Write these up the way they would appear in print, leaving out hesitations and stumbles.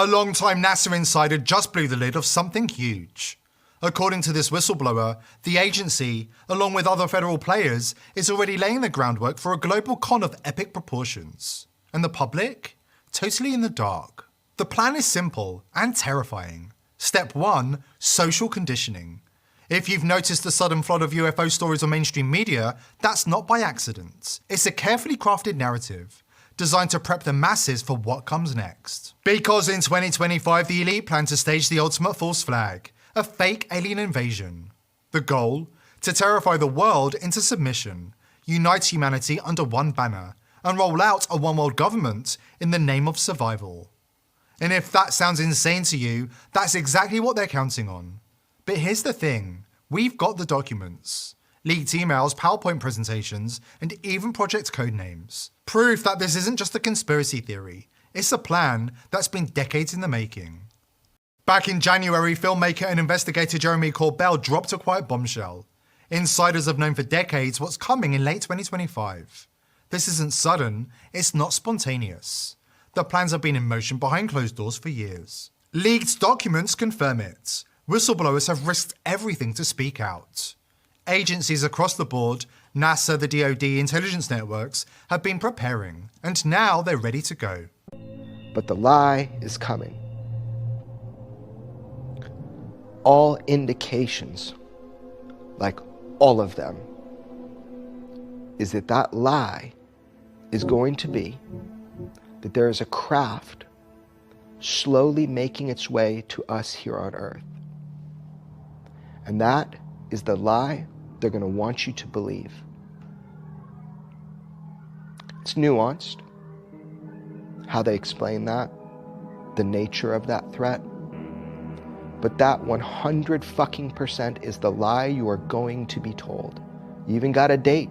A long-time NASA insider just blew the lid off something huge. According to this whistleblower, the agency, along with other federal players, is already laying the groundwork for a global con of epic proportions. And the public? Totally in the dark. The plan is simple and terrifying. Step 1, social conditioning. If you've noticed the sudden flood of UFO stories on mainstream media, that's not by accident. It's a carefully crafted narrative, designed to prep the masses for what comes next. Because in 2025, the elite plan to stage the ultimate false flag, a fake alien invasion. The goal? To terrify the world into submission, unite humanity under one banner, and roll out a one-world government in the name of survival. And if that sounds insane to you, that's exactly what they're counting on. But here's the thing, we've got the documents. Leaked emails, PowerPoint presentations, and even project code names. Proof that this isn't just a conspiracy theory, it's a plan that's been decades in the making. Back in January, filmmaker and investigator Jeremy Corbell dropped a quiet bombshell. Insiders have known for decades what's coming in late 2025. This isn't sudden, it's not spontaneous. The plans have been in motion behind closed doors for years. Leaked documents confirm it. Whistleblowers have risked everything to speak out. Agencies across the board, NASA, the DoD, intelligence networks, have been preparing, and now they're ready to go. But the lie is coming. All indications, like all of them, is that that lie is going to be that there is a craft slowly making its way to us here on Earth. And that is the lie they're going to want you to believe. It's nuanced, how they explain that, the nature of that threat. But that 100% is the lie you are going to be told. You even got a date.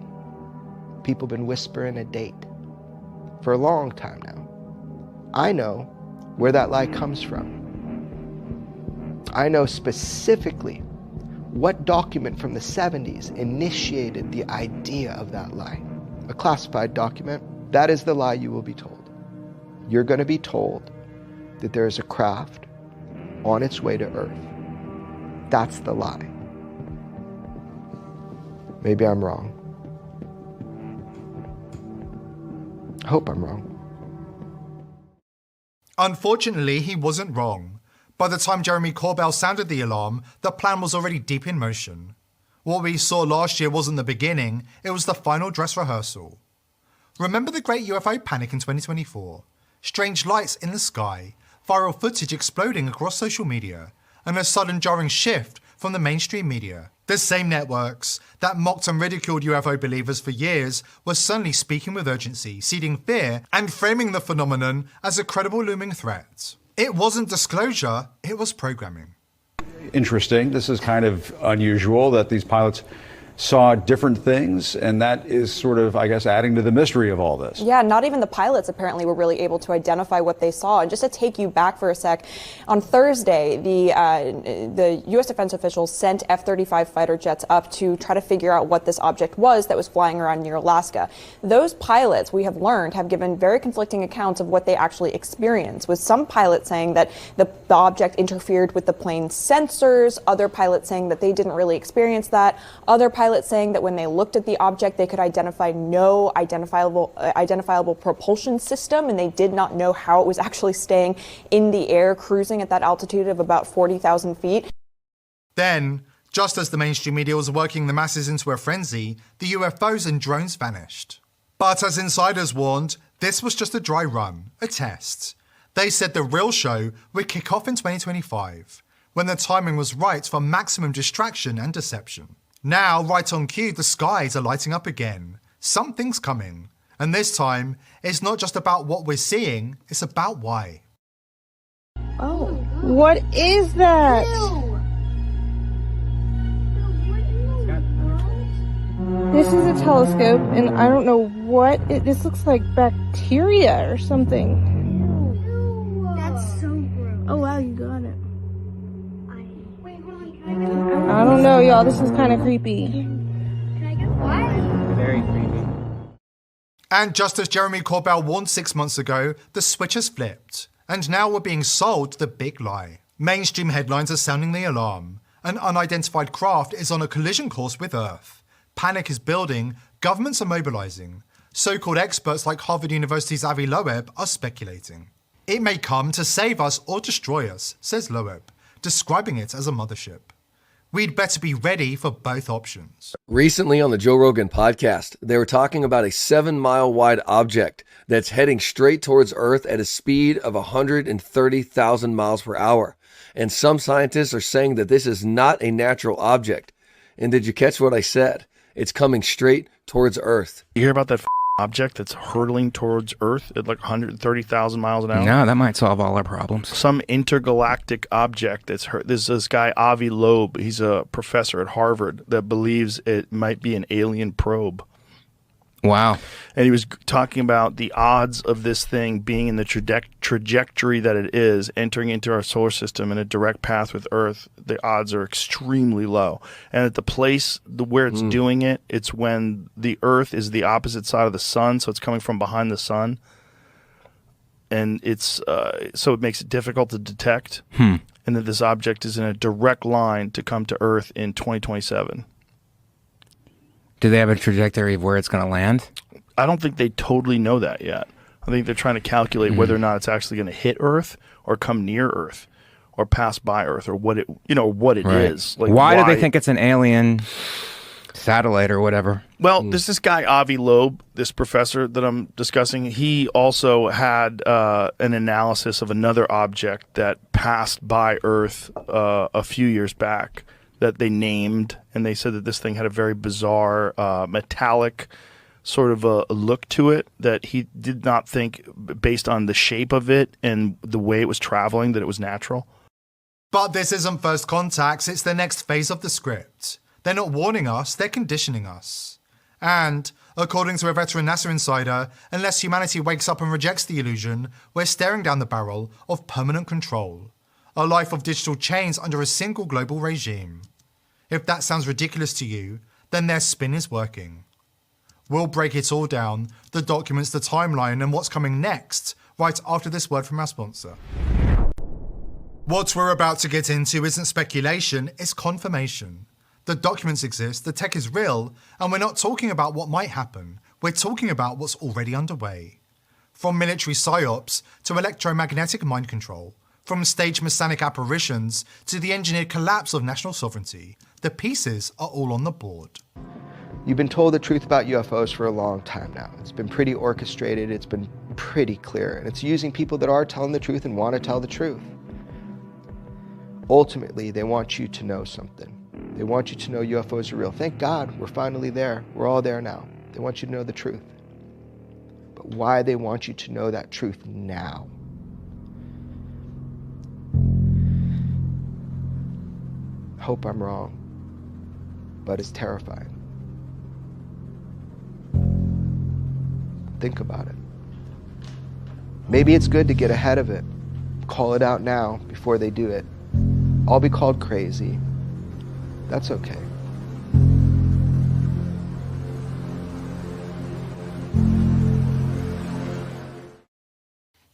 People have been whispering a date for a long time now. I know where that lie comes from. I know specifically what document from the 70s initiated the idea of that lie. A classified document. That is the lie you will be told. You're going to be told that there is a craft on its way to Earth. That's the lie. Maybe I'm wrong. I hope I'm wrong. Unfortunately, he wasn't wrong. By the time Jeremy Corbell sounded the alarm, the plan was already deep in motion. What we saw last year wasn't the beginning, it was the final dress rehearsal. Remember the great UFO panic in 2024? Strange lights in the sky, viral footage exploding across social media, and a sudden jarring shift from the mainstream media. The same networks that mocked and ridiculed UFO believers for years were suddenly speaking with urgency, seeding fear, and framing the phenomenon as a credible looming threat. It wasn't disclosure, it was programming. Interesting. This is kind of unusual that these pilots saw different things, and that is sort of, I guess, adding to the mystery of all this. Yeah, not even the pilots apparently were really able to identify what they saw. And just to take you back for a sec, on Thursday, the U.S. defense officials sent F-35 fighter jets up to try to figure out what this object was that was flying around near Alaska. Those pilots, we have learned, have given very conflicting accounts of what they actually experienced, with some pilots saying that the object interfered with the plane's sensors, other pilots saying that they didn't really experience that, other pilots saying that when they looked at the object, they could identify no identifiable propulsion system, and they did not know how it was actually staying in the air, cruising at that altitude of about 40,000 feet. Then, just as the mainstream media was working the masses into a frenzy, the UFOs and drones vanished. But as insiders warned, this was just a dry run, a test. They said the real show would kick off in 2025, when the timing was right for maximum distraction and deception. Now, right on cue, the skies are lighting up again. Something's coming. And this time, it's not just about what we're seeing, it's about why. Oh, what is that? This is a telescope, and I don't know what this looks like. Bacteria or something. That's so gross. Oh wow, you got it. Wait, hold on. Can I get I don't know, y'all. This is kind of creepy. Can I get what? Very creepy. And just as Jeremy Corbell warned 6 months ago, the switch has flipped. And now we're being sold the big lie. Mainstream headlines are sounding the alarm. An unidentified craft is on a collision course with Earth. Panic is building, governments are mobilizing. So-called experts like Harvard University's Avi Loeb are speculating. It may come to save us or destroy us, says Loeb, describing it as a mothership. We'd better be ready for both options. Recently on the Joe Rogan podcast, they were talking about a 7-mile wide object that's heading straight towards Earth at a speed of 130,000 miles per hour. And some scientists are saying that this is not a natural object. And did you catch what I said? It's coming straight towards Earth. You hear about that object that's hurtling towards Earth at like 130,000 miles an hour? No, that might solve all our problems. Some intergalactic object that's this guy Avi Loeb, he's a professor at Harvard that believes it might be an alien probe. Wow. And he was talking about the odds of this thing being in the trajectory that it is, entering into our solar system in a direct path with Earth. The odds are extremely low. And at the place where it's doing it, it's when the Earth is the opposite side of the sun, so it's coming from behind the sun. And it's so it makes it difficult to detect. And that this object is in a direct line to come to Earth in 2027. Do they have a trajectory of where it's going to land? I don't think they totally know that yet. I think they're trying to calculate whether or not it's actually going to hit Earth or come near Earth or pass by Earth or what it is. Like why do they think it's an alien satellite or whatever? Well, there's this guy Avi Loeb, this professor that I'm discussing. He also had an analysis of another object that passed by Earth a few years back that they named, and they said that this thing had a very bizarre metallic sort of a look to it that he did not think, based on the shape of it and the way it was traveling, that it was natural. But this isn't first contacts, it's the next phase of the script. They're not warning us, they're conditioning us. And, according to a veteran NASA insider, unless humanity wakes up and rejects the illusion, we're staring down the barrel of permanent control. A life of digital chains under a single global regime. If that sounds ridiculous to you, then their spin is working. We'll break it all down, the documents, the timeline, and what's coming next, right after this word from our sponsor. What we're about to get into isn't speculation, it's confirmation. The documents exist, the tech is real, and we're not talking about what might happen, we're talking about what's already underway. From military psyops to electromagnetic mind control, from staged messianic apparitions to the engineered collapse of national sovereignty, the pieces are all on the board. You've been told the truth about UFOs for a long time now. It's been pretty orchestrated, it's been pretty clear, and it's using people that are telling the truth and want to tell the truth. Ultimately, they want you to know something. They want you to know UFOs are real. Thank God we're finally there. We're all there now. They want you to know the truth. But why they want you to know that truth now? I hope I'm wrong, but it's terrifying. Think about it. Maybe it's good to get ahead of it. Call it out now before they do it. I'll be called crazy. That's okay.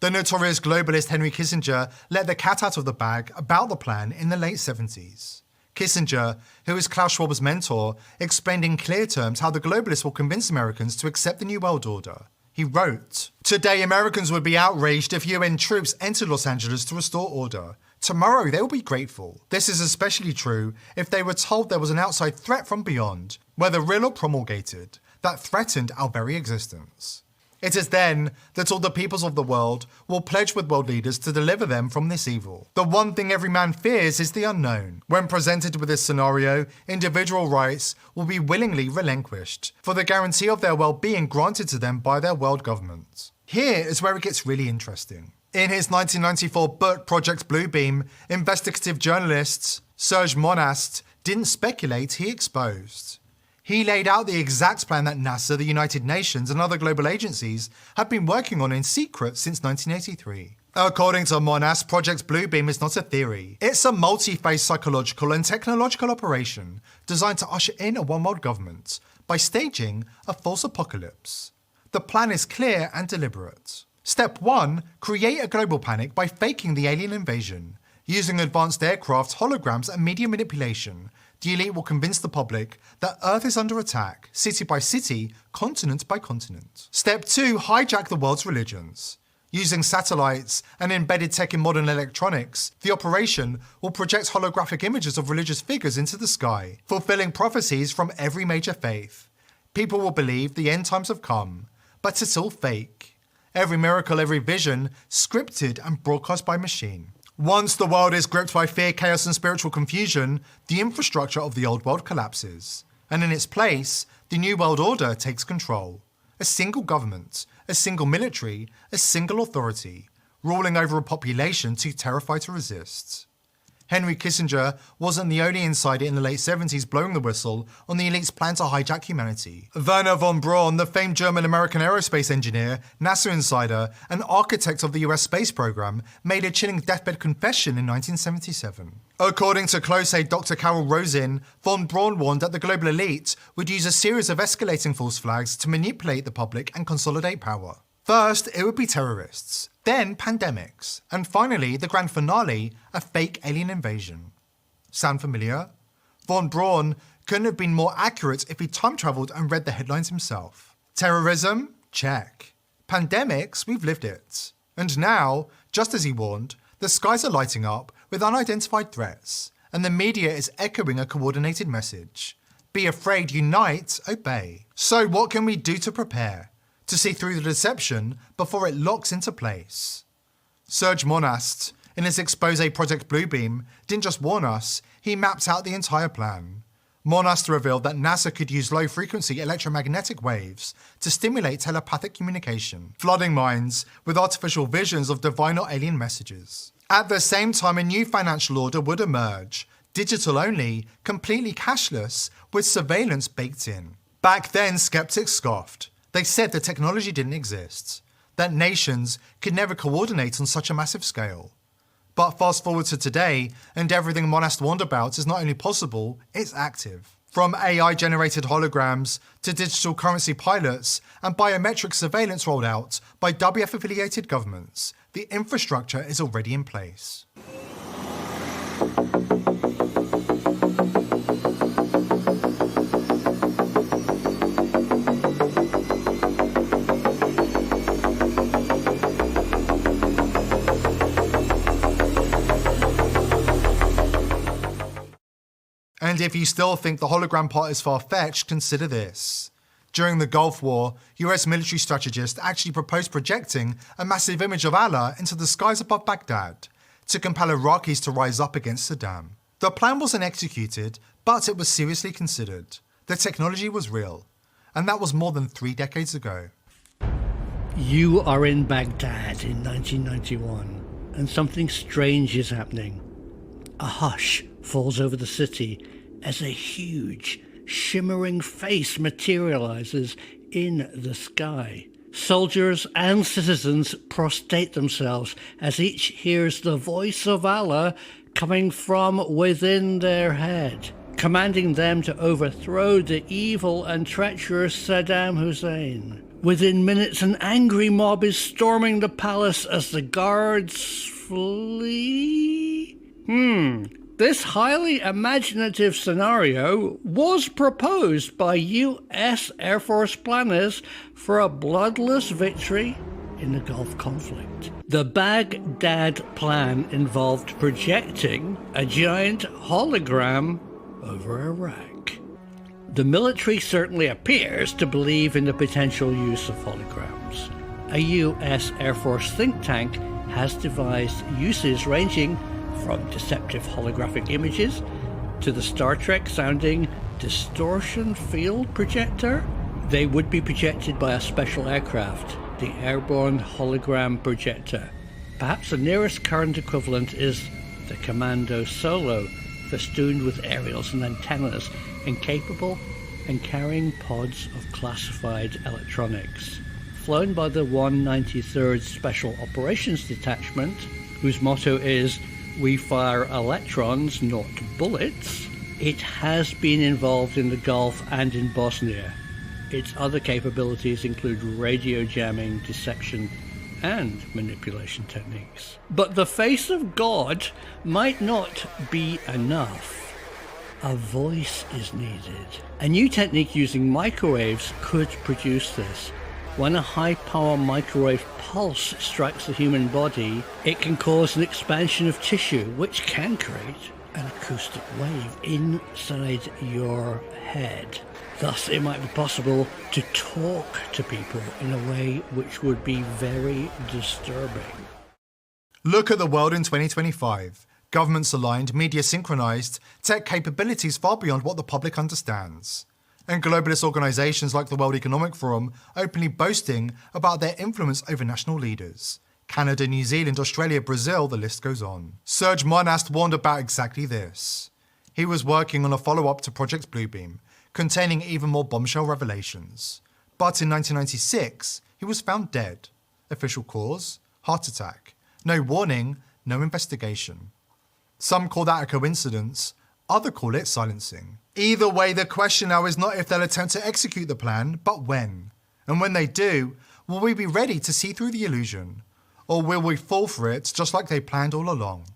The notorious globalist Henry Kissinger let the cat out of the bag about the plan in the late 70s. Kissinger, who is Klaus Schwab's mentor, explained in clear terms how the globalists will convince Americans to accept the New World Order. He wrote, "Today Americans would be outraged if UN troops entered Los Angeles to restore order. Tomorrow they will be grateful. This is especially true if they were told there was an outside threat from beyond, whether real or promulgated, that threatened our very existence. It is then that all the peoples of the world will pledge with world leaders to deliver them from this evil. The one thing every man fears is the unknown. When presented with this scenario, individual rights will be willingly relinquished, for the guarantee of their well-being granted to them by their world government." Here is where it gets really interesting. In his 1994 book Project Bluebeam, investigative journalist Serge Monast didn't speculate, he exposed. He laid out the exact plan that NASA, the United Nations, and other global agencies have been working on in secret since 1983. According to Monast, Project Bluebeam is not a theory. It's a multi-phase psychological and technological operation designed to usher in a one-world government by staging a false apocalypse. The plan is clear and deliberate. Step 1. Create a global panic by faking the alien invasion. Using advanced aircraft, holograms, and media manipulation, the elite will convince the public that Earth is under attack, city by city, continent by continent. Step 2. Hijack the world's religions. Using satellites and embedded tech in modern electronics, the operation will project holographic images of religious figures into the sky, fulfilling prophecies from every major faith. People will believe the end times have come, but it's all fake. Every miracle, every vision, scripted and broadcast by machine. Once the world is gripped by fear, chaos, and spiritual confusion, the infrastructure of the old world collapses. And in its place, the new world order takes control. A single government, a single military, a single authority, ruling over a population too terrified to resist. Henry Kissinger wasn't the only insider in the late 70s blowing the whistle on the elite's plan to hijack humanity. Werner von Braun, the famed German-American aerospace engineer, NASA insider, and architect of the US space program, made a chilling deathbed confession in 1977. According to close aide Dr. Carol Rosin, von Braun warned that the global elite would use a series of escalating false flags to manipulate the public and consolidate power. First, it would be terrorists, then pandemics, and finally, the grand finale, a fake alien invasion. Sound familiar? Von Braun couldn't have been more accurate if he time-travelled and read the headlines himself. Terrorism? Check. Pandemics? We've lived it. And now, just as he warned, the skies are lighting up with unidentified threats, and the media is echoing a coordinated message. Be afraid, unite, obey. So what can we do to prepare? To see through the deception before it locks into place? Serge Monast, in his expose Project Bluebeam, didn't just warn us, he mapped out the entire plan. Monast revealed that NASA could use low-frequency electromagnetic waves to stimulate telepathic communication, flooding minds with artificial visions of divine or alien messages. At the same time, a new financial order would emerge, digital-only, completely cashless, with surveillance baked in. Back then, skeptics scoffed. They said the technology didn't exist, that nations could never coordinate on such a massive scale. But fast forward to today, and everything Monast warned about is not only possible, it's active. From AI-generated holograms to digital currency pilots and biometric surveillance rolled out by WF-affiliated governments, the infrastructure is already in place. And if you still think the hologram part is far-fetched, consider this. During the Gulf War, US military strategists actually proposed projecting a massive image of Allah into the skies above Baghdad to compel Iraqis to rise up against Saddam. The plan wasn't executed, but it was seriously considered. The technology was real, and that was more than 3 decades ago. You are in Baghdad in 1991, and something strange is happening. A hush falls over the city as a huge, shimmering face materializes in the sky. Soldiers and citizens prostrate themselves as each hears the voice of Allah coming from within their head, commanding them to overthrow the evil and treacherous Saddam Hussein. Within minutes, an angry mob is storming the palace as the guards flee. This highly imaginative scenario was proposed by US Air Force planners for a bloodless victory in the Gulf conflict. The Baghdad plan involved projecting a giant hologram over Iraq. The military certainly appears to believe in the potential use of holograms. A US Air Force think tank has devised uses ranging from deceptive holographic images to the Star Trek sounding distortion field projector. They would be projected by a special aircraft, the Airborne Hologram Projector. Perhaps the nearest current equivalent is the Commando Solo, festooned with aerials and antennas, and capable and carrying pods of classified electronics. Flown by the 193rd Special Operations Detachment, whose motto is "We fire electrons, not bullets," it has been involved in the Gulf and in Bosnia. Its other capabilities include radio jamming, deception, and manipulation techniques. But the face of God might not be enough. A voice is needed. A new technique using microwaves could produce this. When a high-power microwave pulse strikes the human body, it can cause an expansion of tissue, which can create an acoustic wave inside your head. Thus, it might be possible to talk to people in a way which would be very disturbing. Look at the world in 2025. Governments aligned, media synchronized, tech capabilities far beyond what the public understands. And globalist organizations like the World Economic Forum openly boasting about their influence over national leaders. Canada, New Zealand, Australia, Brazil, the list goes on. Serge Monast warned about exactly this. He was working on a follow-up to Project Bluebeam, containing even more bombshell revelations. But in 1996, he was found dead. Official cause? Heart attack. No warning, no investigation. Some call that a coincidence, others call it silencing. Either way, the question now is not if they'll attempt to execute the plan, but when. And when they do, will we be ready to see through the illusion? Or will we fall for it just like they planned all along?